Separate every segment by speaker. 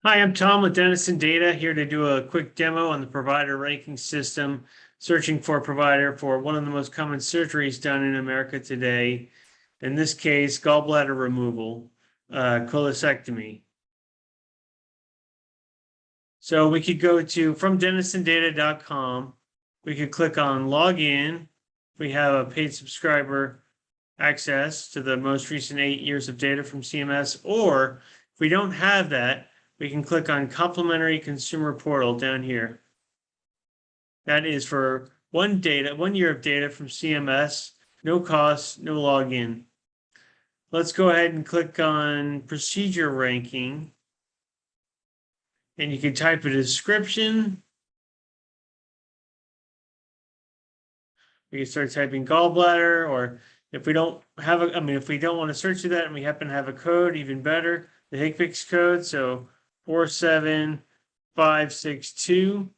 Speaker 1: Hi, I'm Tom with Dentist Data, here to do a quick demo on the provider ranking system, searching for a provider for one of the most common surgeries done in America today. In this case, gallbladder removal, cholecystectomy. So we could go to from dentistsandData.com. We could click on login. We have a paid subscriber access to the most recent 8 years of data from CMS, or if we don't have that, we can click on Complimentary Consumer Portal down here. That is for 1 year of data from CMS, no cost, no login. Let's go ahead and click on Procedure Ranking. And you can type a description. We can start typing gallbladder, or if we don't have if we don't want to search for that and we happen to have a code, even better, the HCPCS code. So 47562.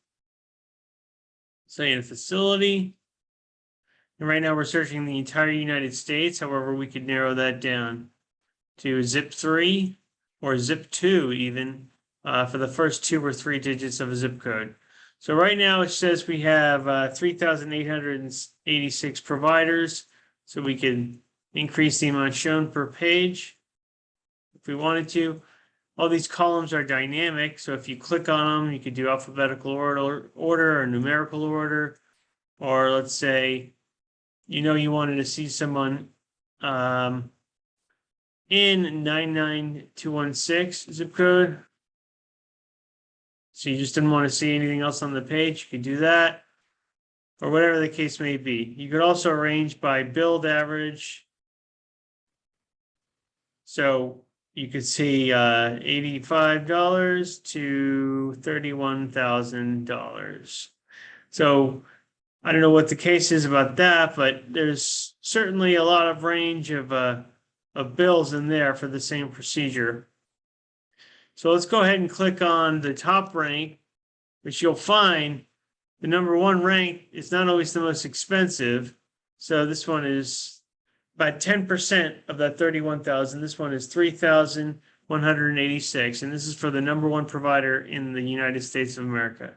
Speaker 1: Say in a facility. And right now we're searching the entire United States. However, we could narrow that down to Zip3 or Zip2 even for the first 2 or 3 digits of a zip code. So right now it says we have 3,886 providers. So we can increase the amount shown per page if we wanted to. All these columns are dynamic, so if you click on them, you could do alphabetical order or numerical order, or let's say, you wanted to see someone in 99216 zip code. So you just didn't want to see anything else on the page, you could do that, or whatever the case may be. You could also arrange by billed average. So you could see $85 to $31,000. So I don't know what the case is about that, but there's certainly a lot of range of bills in there for the same procedure. So let's go ahead and click on the top rank, which you'll find the number 1 rank is not always the most expensive. So this one is about 10% of that 31,000. This one is 3,186, and this is for the number 1 provider in the United States of America.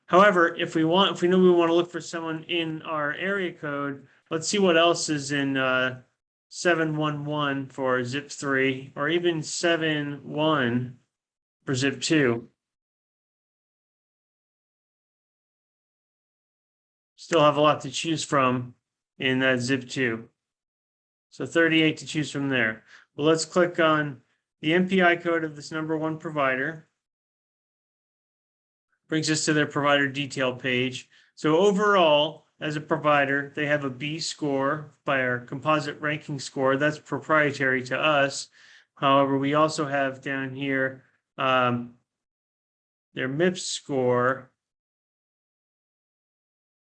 Speaker 1: However, if we know we want to look for someone in our area code, let's see what else is in 711 for Zip3, or even 71 for Zip2. Still have a lot to choose from in that Zip2. So 38 to choose from there. Well, let's click on the MPI code of this number 1 provider. Brings us to their provider detail page. So overall, as a provider, they have a B score by our composite ranking score. That's proprietary to us. However, we also have down here their MIPS score.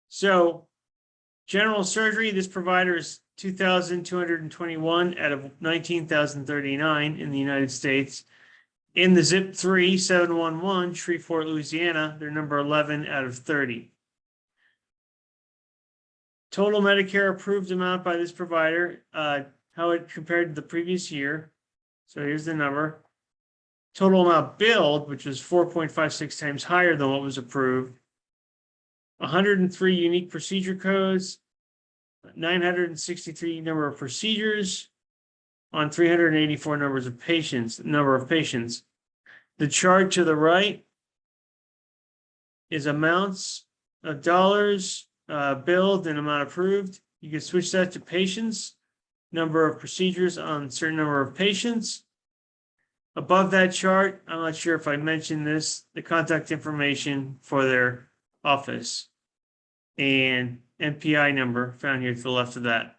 Speaker 1: So general surgery, this provider is 2,221 out of 19,039 in the United States. In the Zip3 711, Shreveport, Louisiana, they're number 11 out of 30. Total Medicare approved amount by this provider, how it compared to the previous year. So here's the number. Total amount billed, which was 4.56 times higher than what was approved. 103 unique procedure codes, 963 number of procedures on 384 number of patients. The chart to the right is amounts of dollars billed and amount approved. You can switch that to patients, number of procedures on certain number of patients. Above that chart, I'm not sure if I mentioned this, the contact information for their office and MPI number found here to the left of that.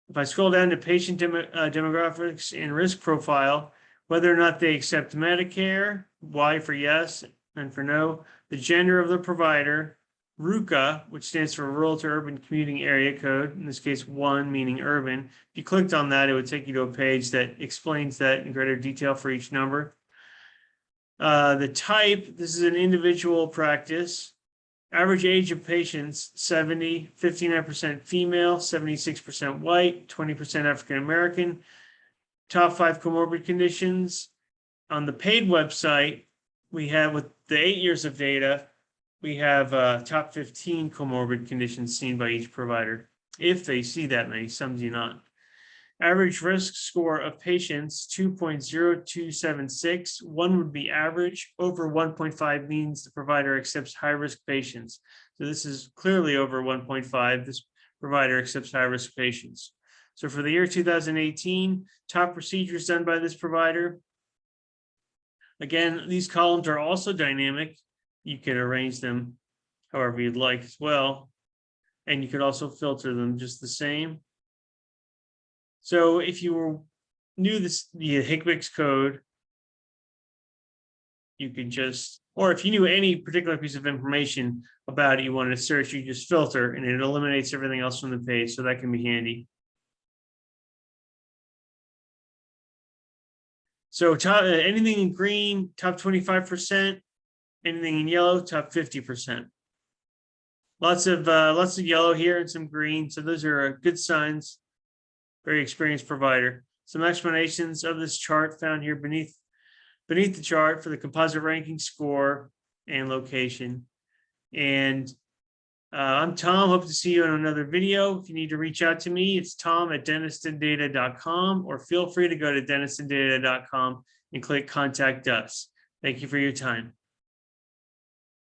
Speaker 1: If I scroll down to patient demographics and risk profile, whether or not they accept Medicare, Y for yes and for no, the gender of the provider, RUCA, which stands for Rural to Urban Commuting Area Code, in this case 1 meaning urban. If you clicked on that, it would take you to a page that explains that in greater detail for each number. The type, this is an individual practice. Average age of patients, 70, 59% female, 76% white, 20% African American. Top 5 comorbid conditions, On the paid website, we have, with the 8 years of data, we have top 15 comorbid conditions seen by each provider, if they see that many. Some do not. Average risk score of patients, 2.0276. 1 would be average. Over 1.5 means the provider accepts high-risk patients. So this is clearly over 1.5. This provider accepts high-risk patients. So for the year 2018, top procedures done by this provider. Again, these columns are also dynamic. You can arrange them however you'd like as well. And you could also filter them just the same. So if you knew the HCPCS code, you could just, or if you knew any particular piece of information about it you wanted to search, you just filter and it eliminates everything else from the page. So that can be handy. So anything in green, top 25%, anything in yellow, top 50%. Lots of yellow here and some green. So those are good signs. Very experienced provider. Some explanations of this chart found here beneath the chart for the composite ranking score and location. And I'm Tom. Hope to see you in another video. If you need to reach out to me, it's tom@dentistandData.com, or feel free to go to dentistandData.com and click Contact Us. Thank you for your time.